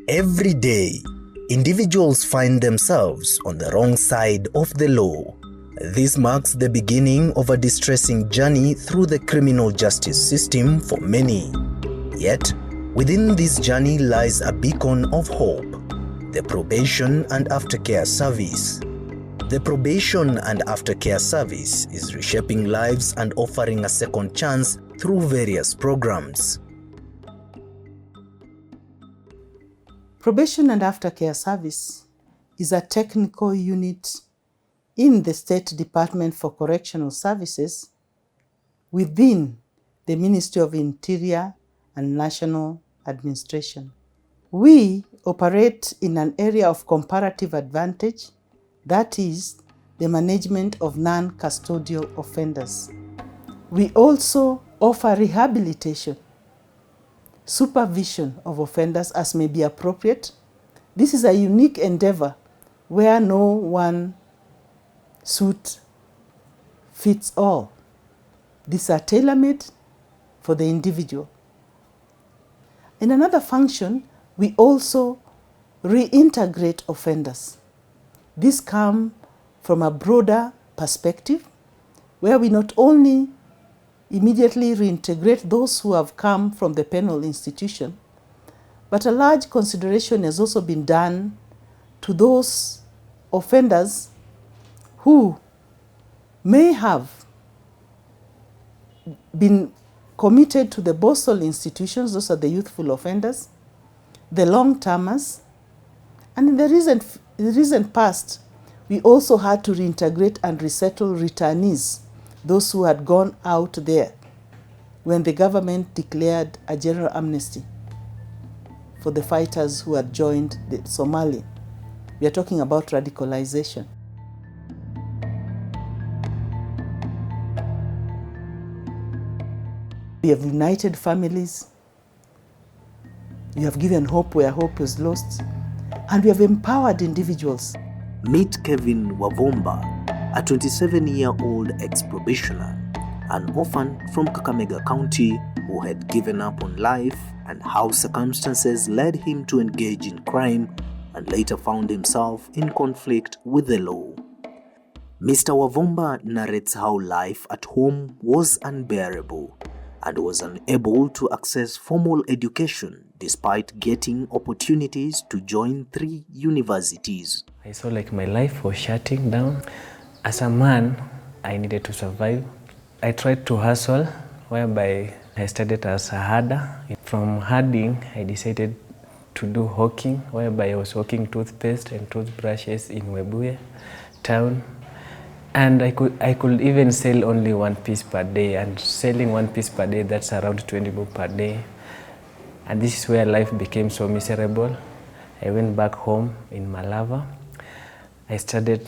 Every day, individuals find themselves on the wrong side of the law. This marks the beginning of a distressing journey through the criminal justice system for many. Yet, within this journey lies a beacon of hope, the Probation and Aftercare Service. The Probation and Aftercare Service is reshaping lives and offering a second chance through various programs. Probation and Aftercare Service is a technical unit in the State Department for Correctional Services within the Ministry of Interior and National Administration. We operate in an area of comparative advantage, that is, the management of non-custodial offenders. We also offer rehabilitation, supervision of offenders as may be appropriate. This is a unique endeavor where no one suit fits all. These are tailor-made for the individual. In another function, we also reintegrate offenders. This comes from a broader perspective where we not only immediately reintegrate those who have come from the penal institution, but a large consideration has also been done to those offenders who may have been committed to the borstal institutions. Those are the youthful offenders, the long-termers, and in the recent past, we also had to reintegrate and resettle returnees, those who had gone out there when the government declared a general amnesty for the fighters who had joined the Somali. We are talking about radicalization. We have united families. We have given hope where hope was lost. And we have empowered individuals. Meet Kelvin Wavomba, a 27-year-old ex-probationer, an orphan from Kakamega County who had given up on life, and how circumstances led him to engage in crime and later found himself in conflict with the law. Mr. Wavomba narrates how life at home was unbearable and was unable to access formal education despite getting opportunities to join 3 universities. I saw like my life was shutting down. As a man, I needed to survive. I tried to hustle, whereby I studied as a herder. From herding, I decided to do hawking, whereby I was hawking toothpaste and toothbrushes in Webuye town. And I could even sell only 1 piece per day, and selling 1 piece per day, that's around 20 bob per day. And this is where life became so miserable. I went back home in Malava. I started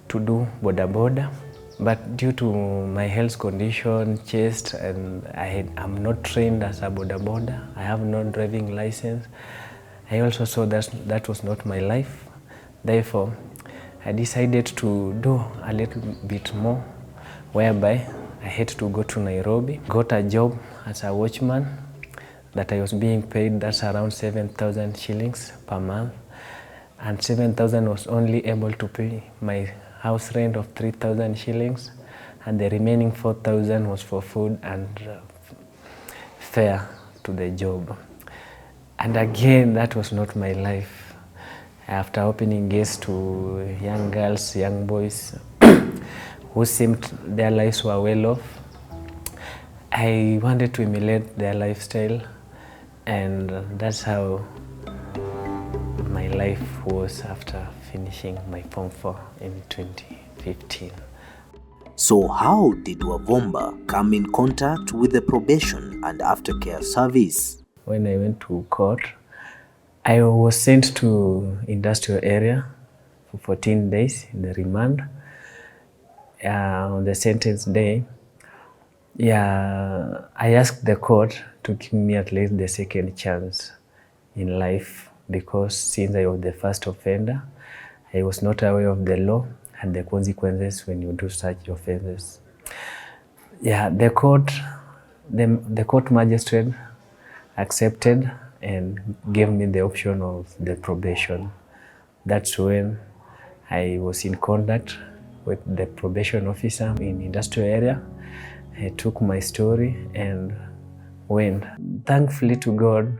to do boda, but due to my health condition, chest, and I'm not trained as a boda. I have no driving license. I also saw that was not my life. Therefore, I decided to do a little bit more, whereby I had to go to Nairobi, got a job as a watchman that I was being paid, that's around 7,000 shillings per month. And 7,000 was only able to pay my house rent of 3,000 shillings. And the remaining 4,000 was for food and fare to the job. And again, that was not my life. After opening gates to young girls, young boys, who seemed their lives were well off, I wanted to emulate their lifestyle, and that's how my life was after finishing my Form 4 in 2015. So how did Wavomba come in contact with the Probation and Aftercare Service? When I went to court, I was sent to industrial area for 14 days in the remand. On the sentence day, I asked the court to give me at least the second chance in life, because since I was the first offender, I was not aware of the law and the consequences when you do such offenses. The court magistrate accepted and gave me the option of the probation. That's when I was in contact with the probation officer in industrial area. I took my story and went. Thankfully to God,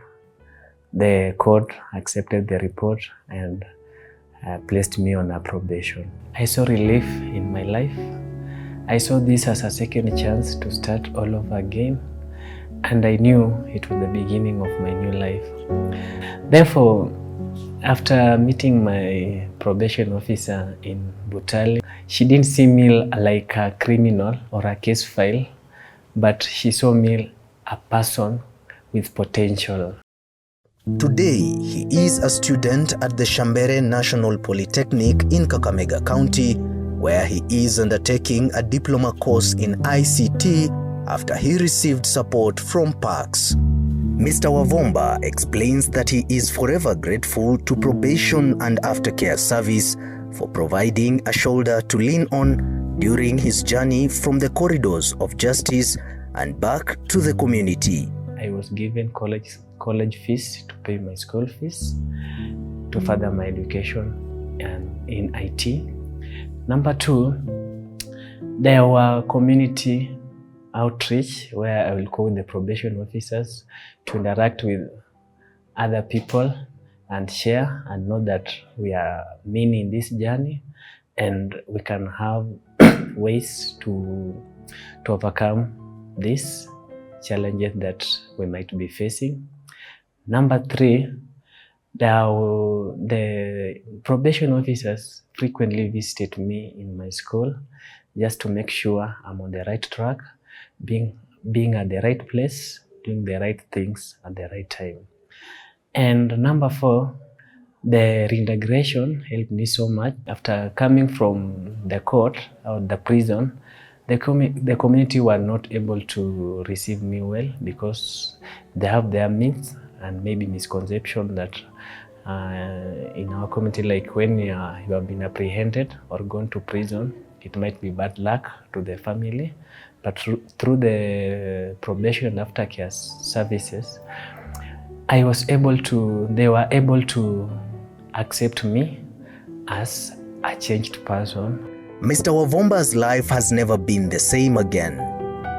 the court accepted the report and placed me on a probation. I saw relief in my life. I saw this as a second chance to start all over again, and I knew it was the beginning of my new life. Therefore, after meeting my probation officer in Butali, she didn't see me like a criminal or a case file, but she saw me a person with potential. Today, he is a student at the Shambere National Polytechnic in Kakamega County, where he is undertaking a diploma course in ICT after he received support from PACS. Mr. Wavomba explains that he is forever grateful to Probation and Aftercare Service for providing a shoulder to lean on during his journey from the corridors of justice and back to the community. I was given college fees to pay my school fees, to further my education and in IT. Number two, there were community outreach where I will go with the probation officers to interact with other people and share and know that we are many in this journey and we can have ways to overcome these challenges that we might be facing. Number three, the probation officers frequently visited me in my school just to make sure I'm on the right track, being at the right place, doing the right things at the right time. And number four, the reintegration helped me so much. After coming from the court or the prison, the community were not able to receive me well because they have their myths and maybe misconception that in our community, like when you have been apprehended or gone to prison, it might be bad luck to the family. But through the probation and aftercare services, they were able to accept me as a changed person. Mr. Wavomba's life has never been the same again.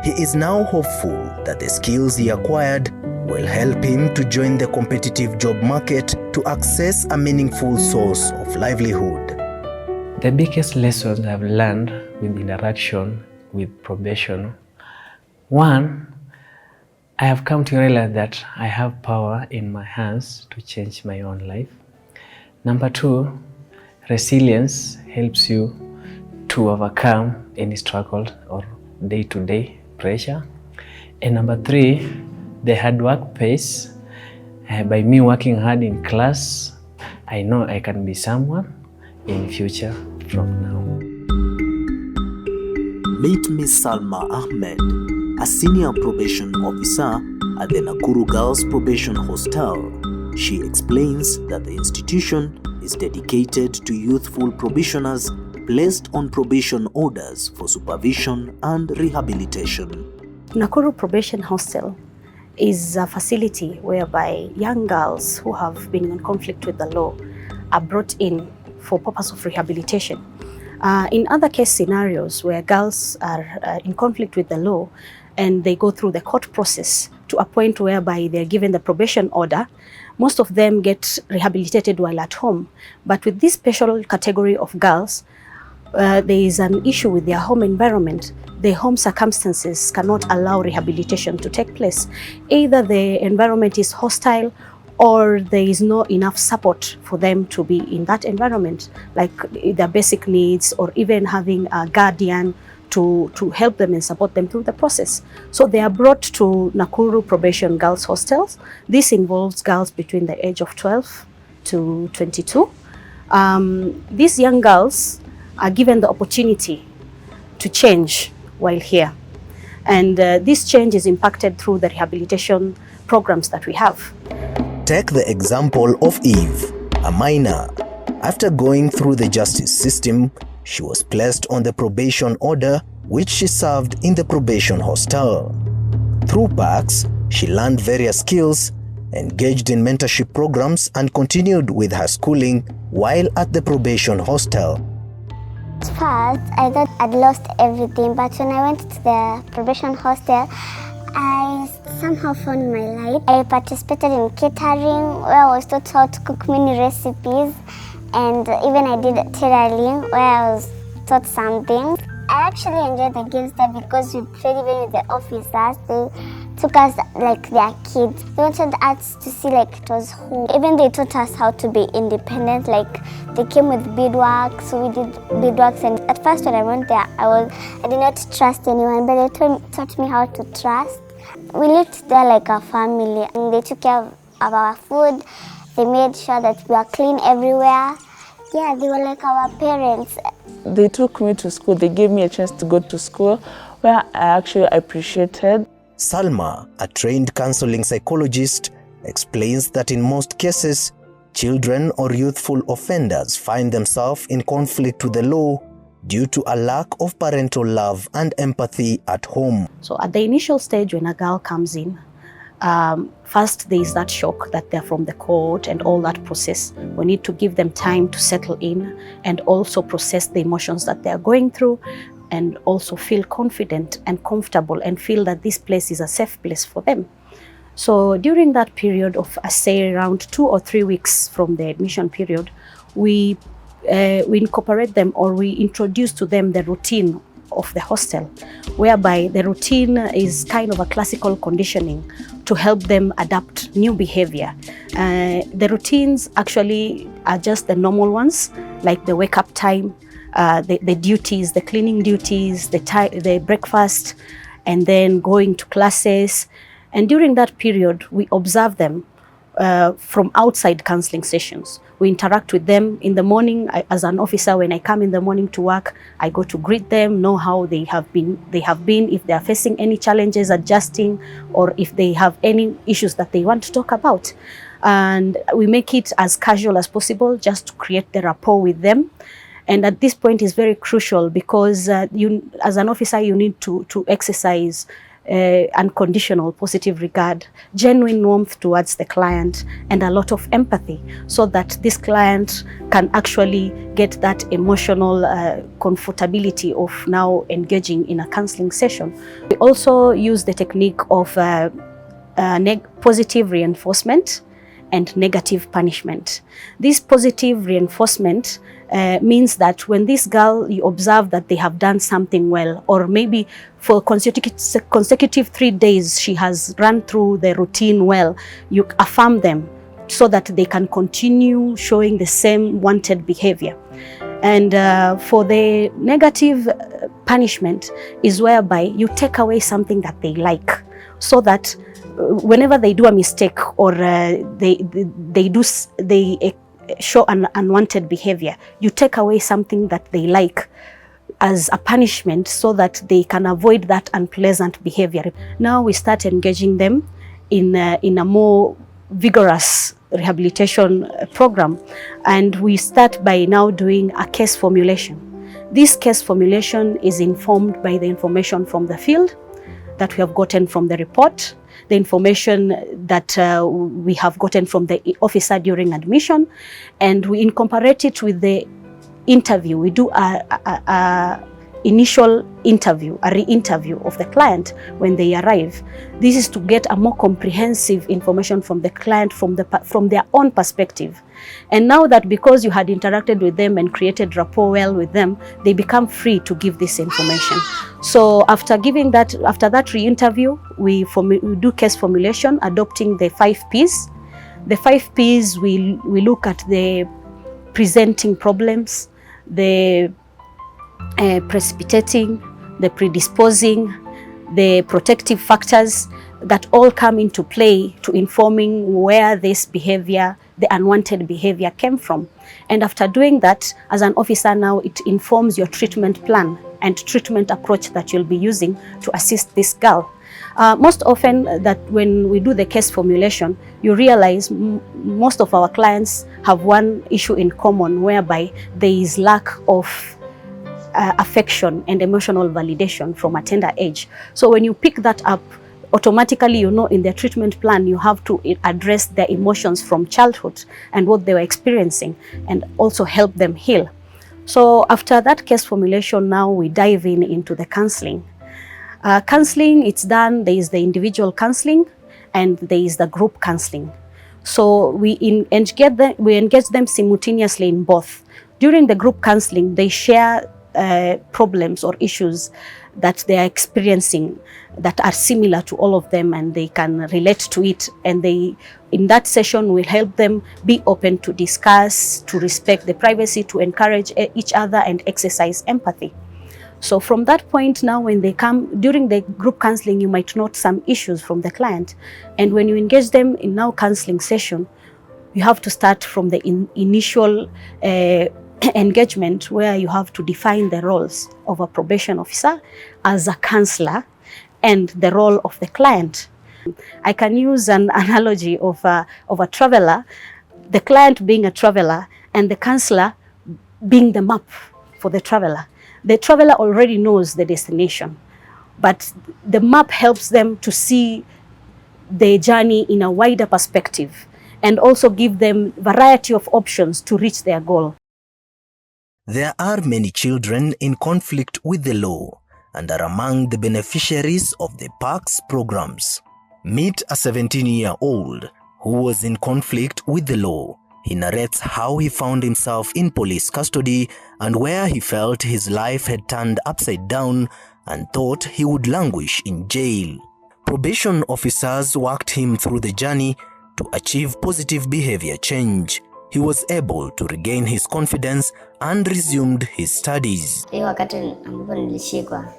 He is now hopeful that the skills he acquired will help him to join the competitive job market to access a meaningful source of livelihood. The biggest lessons I've learned with interaction with probation. One, I have come to realize that I have power in my hands to change my own life. Number two, resilience helps you to overcome any struggle or day-to-day pressure. And number three, the hard work pays. By me working hard in class, I know I can be someone in future from now. Meet Miss Salma Ahmed, a senior probation officer at the Nakuru Girls Probation Hostel. She explains that the institution is dedicated to youthful probationers placed on probation orders for supervision and rehabilitation. Nakuru Probation Hostel is a facility whereby young girls who have been in conflict with the law are brought in for purpose of rehabilitation. In other case scenarios where girls are in conflict with the law and they go through the court process to a point whereby they're given the probation order, most of them get rehabilitated while at home. But with this special category of girls, there is an issue with their home environment. The home circumstances cannot allow rehabilitation to take place. Either the environment is hostile or there is no enough support for them to be in that environment, like their basic needs or even having a guardian to help them and support them through the process. So they are brought to Nakuru Probation Girls Hostels. This involves girls between the age of 12 to 22. These young girls are given the opportunity to change while here. And this change is impacted through the rehabilitation programs that we have. Take the example of Eve, a minor. After going through the justice system, she was placed on the probation order, which she served in the probation hostel. Through PACS, she learned various skills engaged in mentorship programs, and continued with her schooling while at the probation hostel. At first, I thought I'd lost everything, but when I went to the probation hostel, I somehow found my light. I participated in catering, where I was taught how to cook many recipes, and even I did tailoring, where I was taught something. I actually enjoyed the games there because we played even with the officers. They took us like their kids. They wanted us to see like it was home. Even they taught us how to be independent. Like they came with beadwork, so we did beadworks. And at first when I went there, I did not trust anyone, but they taught me how to trust. We lived there like a family, and they took care of our food. They made sure that we were clean everywhere. Yeah, they were like our parents. They took me to school. They gave me a chance to go to school, where I actually appreciated. Salma, a trained counseling psychologist, explains that in most cases, children or youthful offenders find themselves in conflict with the law due to a lack of parental love and empathy at home. So at the initial stage when a girl comes in, first there is that shock that they're from the court and all that process. We need to give them time to settle in and also process the emotions that they're going through, and also feel confident and comfortable and feel that this place is a safe place for them. So during that period of, say, around 2 or 3 weeks from the admission period, we incorporate them, or we introduce to them the routine of the hostel, whereby the routine is kind of a classical conditioning to help them adapt new behavior. The routines actually are just the normal ones, like the wake up time, the duties, the cleaning duties, the breakfast, and then going to classes. And during that period, we observe them from outside counseling sessions. We interact with them in the morning. As an officer, when I come in the morning to work, I go to greet them, know how they have been, if they are facing any challenges adjusting, or if they have any issues that they want to talk about. And we make it as casual as possible, just to create the rapport with them. And at this point is very crucial, because you, as an officer, you need to exercise unconditional positive regard, genuine warmth towards the client, and a lot of empathy, so that this client can actually get that emotional comfortability of now engaging in a counseling session. We also use the technique of positive reinforcement and negative punishment. This positive reinforcement means that when this girl, you observe that they have done something well, or maybe for consecutive 3 days she has run through the routine well, you affirm them so that they can continue showing the same wanted behavior. And for the negative punishment is whereby you take away something that they like, so that whenever they do a mistake, or they show an unwanted behavior, you take away something that they like as a punishment, so that they can avoid that unpleasant behavior. Now we start engaging them in a more vigorous rehabilitation program, and we start by now doing a case formulation. This case formulation is informed by the information from the field that we have gotten from the report, the information that we have gotten from the officer during admission, and we incorporate it with the interview. We do a initial interview, a re-interview of the client when they arrive. This is to get a more comprehensive information from the client from their own perspective. And now that, because you had interacted with them and created rapport well with them, they become free to give this information. So after that re-interview, we do case formulation, adopting the 5 Ps. The 5 Ps, we look at the presenting problems, the precipitating, the predisposing, the protective factors that all come into play to informing where this behavior, the unwanted behavior, came from. And after doing that, as an officer now, it informs your treatment plan and treatment approach that you'll be using to assist this girl. Most often that when we do the case formulation, you realize most of our clients have one issue in common, whereby there is lack of affection and emotional validation from a tender age. So when you pick that up automatically, you know, in their treatment plan, you have to address their emotions from childhood and what they were experiencing, and also help them heal. So after that case formulation, now we dive into the counseling. Counseling, it's done, there is the individual counseling and there is the group counseling. So we engage them simultaneously in both. During the group counseling, they share problems or issues that they are experiencing that are similar to all of them, and they can relate to it. And they, in that session, will help them be open to discuss, to respect the privacy, to encourage each other and exercise empathy. So from that point now, when they come during the group counseling, you might note some issues from the client. And when you engage them in now counseling session, you have to start from the initial engagement, where you have to define the roles of a probation officer as a counselor and the role of the client. I can use an analogy of a traveler, the client being a traveler and the counselor being the map for the traveler. The traveler already knows the destination, but the map helps them to see the journey in a wider perspective and also give them variety of options to reach their goal. There are many children in conflict with the law and are among the beneficiaries of the PACS programs. Meet a 17-year-old who was in conflict with the law. He narrates how he found himself in police custody and where he felt his life had turned upside down and thought he would languish in jail. Probation officers worked him through the journey to achieve positive behavior change. He was able to regain his confidence and resumed his studies. Wakati ambapo nilishikwa,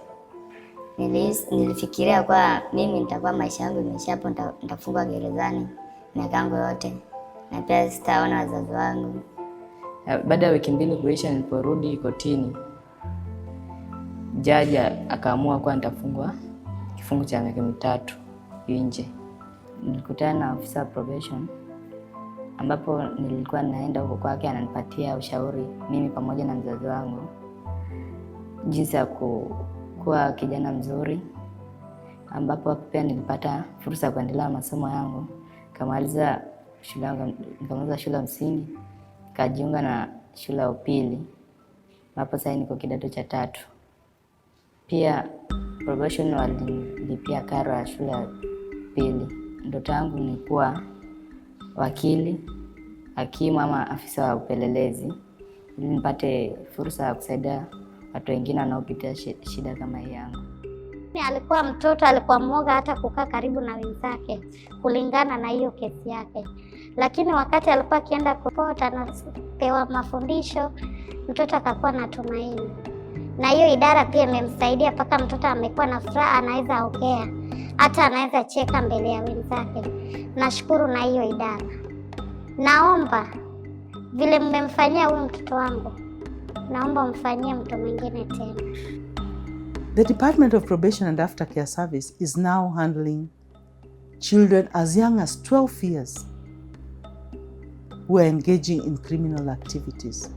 nilifikiria kwa mimi nitakuwa maisha yangu imeisha hapo, nitafungwa gerezani miaka yangu yote na pia sitaona wazazi wangu. Baada ya wiki mbili kuisha, niliporudi kotini, jaji akaamua kwa nitafungwa kifungo cha miaka 3 nje. Nilikutana na ofisa wa probation ambapo nilikuwa naenda huko kwake, ananipatia ushauri mimi pamoja na mzazi wangu jinsi ya kuwa kijana mzuri, ambapo pia nilipata fursa ya kuendelea masomo yangu. Nikamaliza shule ya msingi, nikajiunga na shule ya upili, ambapo sasa niko kidato cha 3. Pia probation walilipia karo ya shule ya pili. Ndoto yangu ni kuwa wakili, hakimu ama afisa wa upelelezi, ili nipate fursa ya kusaidia watu wengine wanaopitia shida kama hii yangu. Alikuwa mtoto, alikuwa mwoga hata kukaa karibu na wenzake kulingana na hiyo kesi yake. Lakini wakati alikuwa akienda kupota na pewa mafundisho, mtoto akakuwa na tumaini. Na hiyo idara pia imemsaidia mpaka mtoto amekuwa na furaha, anaweza ongea, hata anaweza cheka mbele ya wenzake. Nashukuru na hiyo idara. Naomba vile mmemfanyia huyu mtoto wangu, naomba mfanyie mtu mwingine tena. The Department of Probation and Aftercare Service is now handling children as young as 12 years who are engaging in criminal activities.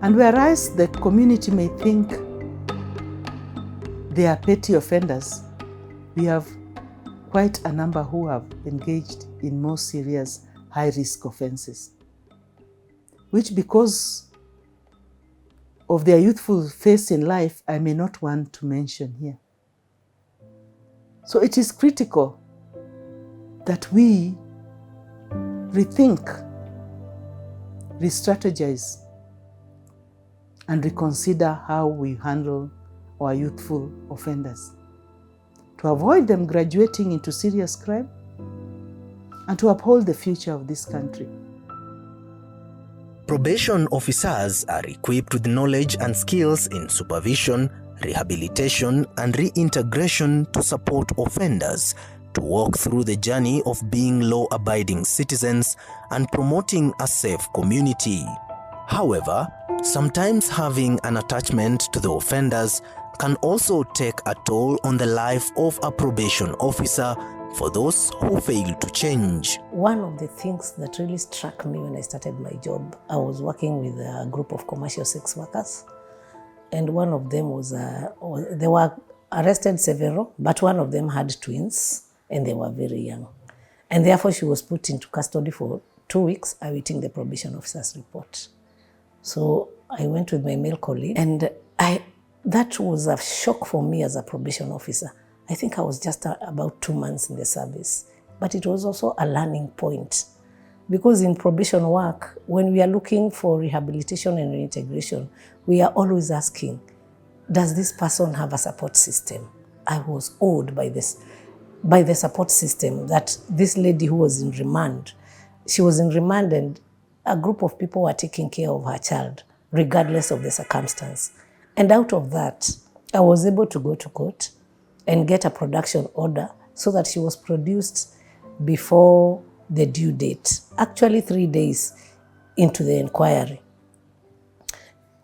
And whereas the community may think they are petty offenders, we have quite a number who have engaged in more serious high-risk offenses, which because of their youthful phase in life, I may not want to mention here. So it is critical that we rethink, re-strategize, and reconsider how we handle our youthful offenders to avoid them graduating into serious crime and to uphold the future of this country. Probation officers are equipped with knowledge and skills in supervision, rehabilitation, and reintegration to support offenders to walk through the journey of being law-abiding citizens and promoting a safe community. However, sometimes having an attachment to the offenders can also take a toll on the life of a probation officer for those who fail to change. One of the things that really struck me when I started my job, I was working with a group of commercial sex workers, and one of them was, they were arrested several, but one of them had twins and they were very young. And therefore she was put into custody for 2 weeks awaiting the probation officer's report. So I went with my male colleague and that was a shock for me as a probation officer. I think I was just about 2 months in the service, but it was also a learning point. Because in probation work, when we are looking for rehabilitation and reintegration, we are always asking, does this person have a support system? I was awed by the support system, that this lady who was in remand, she was in remand and a group of people were taking care of her child, regardless of the circumstance. And out of that, I was able to go to court and get a production order so that she was produced before the due date, actually 3 days into the inquiry.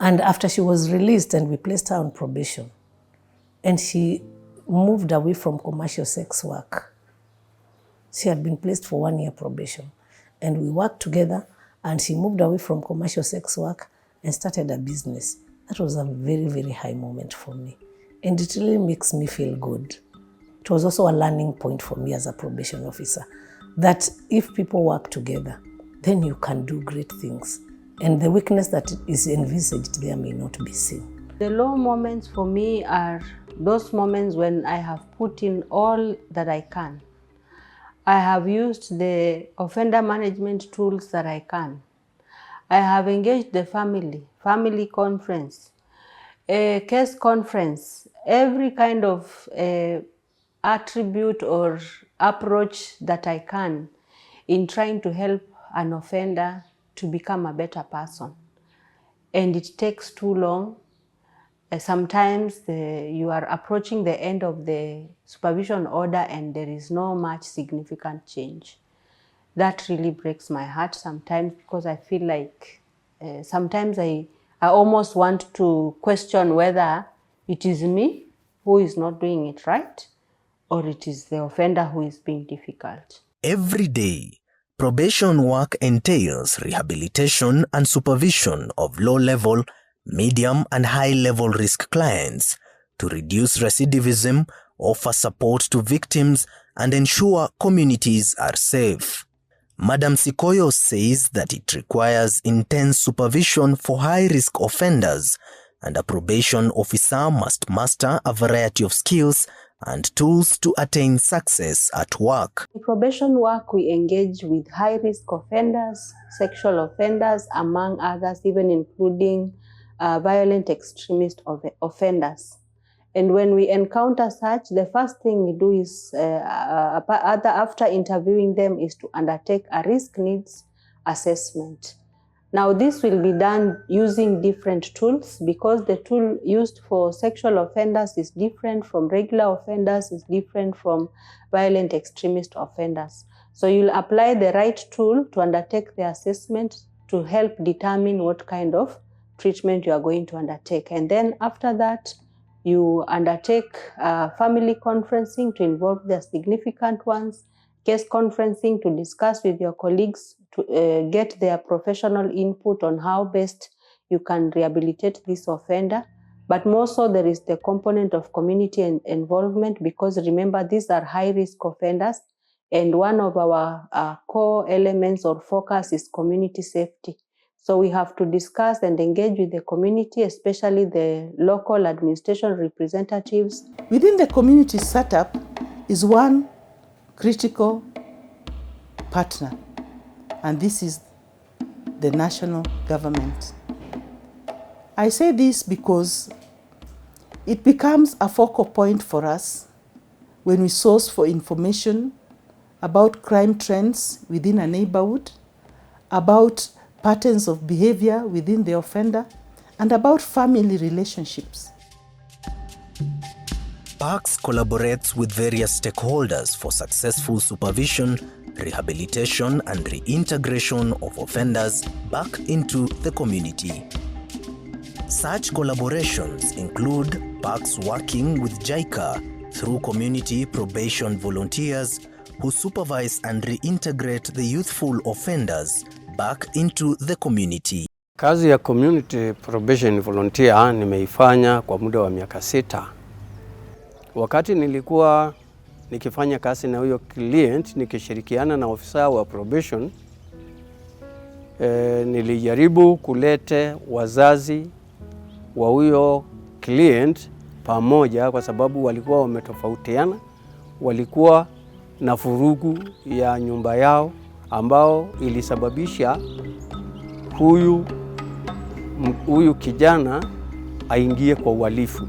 And after she was released and we placed her on probation, and she moved away from commercial sex work. She had been placed for 1 year probation, and we worked together, and she moved away from commercial sex work and started a business. That was a very, very high moment for me, and it really makes me feel good. It was also a learning point for me as a probation officer, that if people work together, then you can do great things, and the weakness that is envisaged there may not be seen. The low moments for me are those moments when I have put in all that I can. I have used the offender management tools that I can. I have engaged the family conference, a case conference, every kind of attribute or approach that I can in trying to help an offender to become a better person. And it takes too long. Sometimes you are approaching the end of the supervision order and there is no much significant change. That really breaks my heart sometimes, because I feel like sometimes I almost want to question whether it is me who is not doing it right or it is the offender who is being difficult. Every day, probation work entails rehabilitation and supervision of low-level, medium and high-level risk clients to reduce recidivism, offer support to victims, and ensure communities are safe. Madam Sikoyo says that it requires intense supervision for high-risk offenders, and a probation officer must master a variety of skills and tools to attain success at work. In probation work, we engage with high-risk offenders, sexual offenders, among others, even including violent extremist offenders. And when we encounter such, the first thing we do is, after interviewing them, is to undertake a risk needs assessment. Now, this will be done using different tools, because the tool used for sexual offenders is different from regular offenders, is different from violent extremist offenders. So you'll apply the right tool to undertake the assessment to help determine what kind of treatment you are going to undertake. And then after that, you undertake family conferencing to involve the significant ones, case conferencing to discuss with your colleagues to get their professional input on how best you can rehabilitate this offender. But more so, there is the component of community involvement, because remember, these are high-risk offenders, and one of our core elements or focus is community safety. So we have to discuss and engage with the community, especially the local administration representatives. Within the community setup is one critical partner, and this is the national government. I say this because it becomes a focal point for us when we source for information about crime trends within a neighborhood, about patterns of behavior within the offender, and about family relationships. PACS collaborates with various stakeholders for successful supervision, rehabilitation, and reintegration of offenders back into the community. Such collaborations include PACS working with JICA through community probation volunteers who supervise and reintegrate the youthful offenders back into the community. Kazi ya community probation volunteer nimeifanya kwa muda wa miaka 6. Wakati nilikuwa nikifanya kazi na huyo client nikishirikiana na ofisa wa probation, nilijaribu kulete wazazi wa huyo client pamoja kwa sababu walikuwa wametofautiana, walikuwa na furugu ya nyumba yao ambao ilisababisha huyu kijana aingie kwa uhalifu.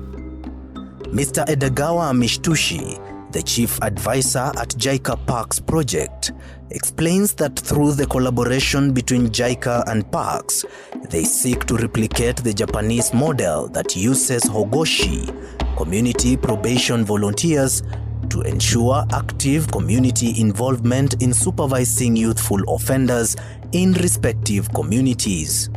Mr. Edagawa Mishtushi, the chief advisor at JICA PACS project, explains that through the collaboration between JICA and PACS, they seek to replicate the Japanese model that uses hogoshi, community probation volunteers, to ensure active community involvement in supervising youthful offenders in respective communities.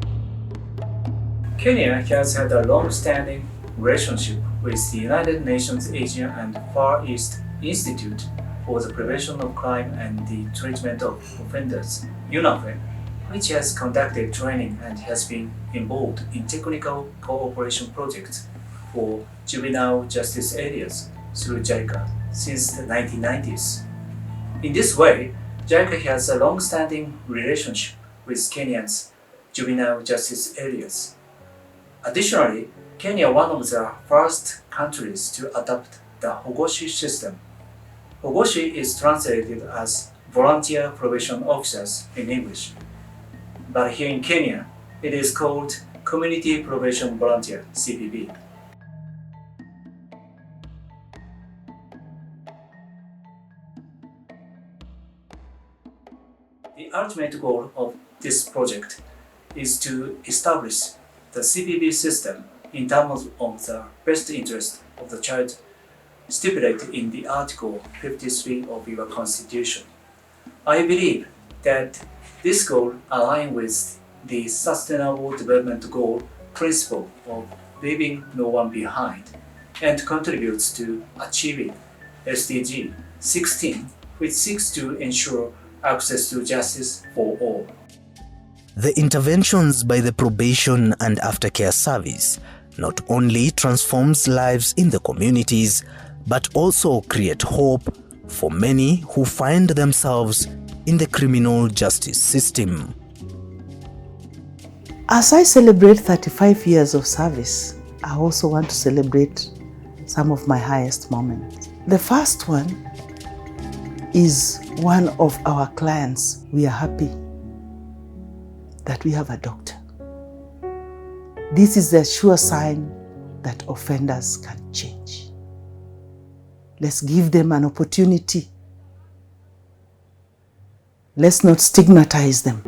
Kenya has had a long-standing relationship with the United Nations Asia and Far East Institute for the Prevention of Crime and the Treatment of Offenders, UNAFRE, which has conducted training and has been involved in technical cooperation projects for juvenile justice areas through JICA since the 1990s. In this way, JICA has a long-standing relationship with Kenya's juvenile justice areas. Additionally, Kenya was one of the first countries to adopt the hogoshi system. Hogoshi is translated as volunteer probation officers in English, but here in Kenya, it is called community probation volunteer, CPV. The ultimate goal of this project is to establish the CPV system in terms of the best interest of the child stipulated in the Article 53 of your Constitution. I believe that this goal aligns with the Sustainable Development Goal principle of leaving no one behind and contributes to achieving SDG 16, which seeks to ensure access to justice for all. The interventions by the Probation and Aftercare Service not only transforms lives in the communities, but also create hope for many who find themselves in the criminal justice system. As I celebrate 35 years of service, I also want to celebrate some of my highest moments. The first one is one of our clients. We are happy that we have a doctor. This is a sure sign that offenders can change. Let's give them an opportunity. Let's not stigmatize them.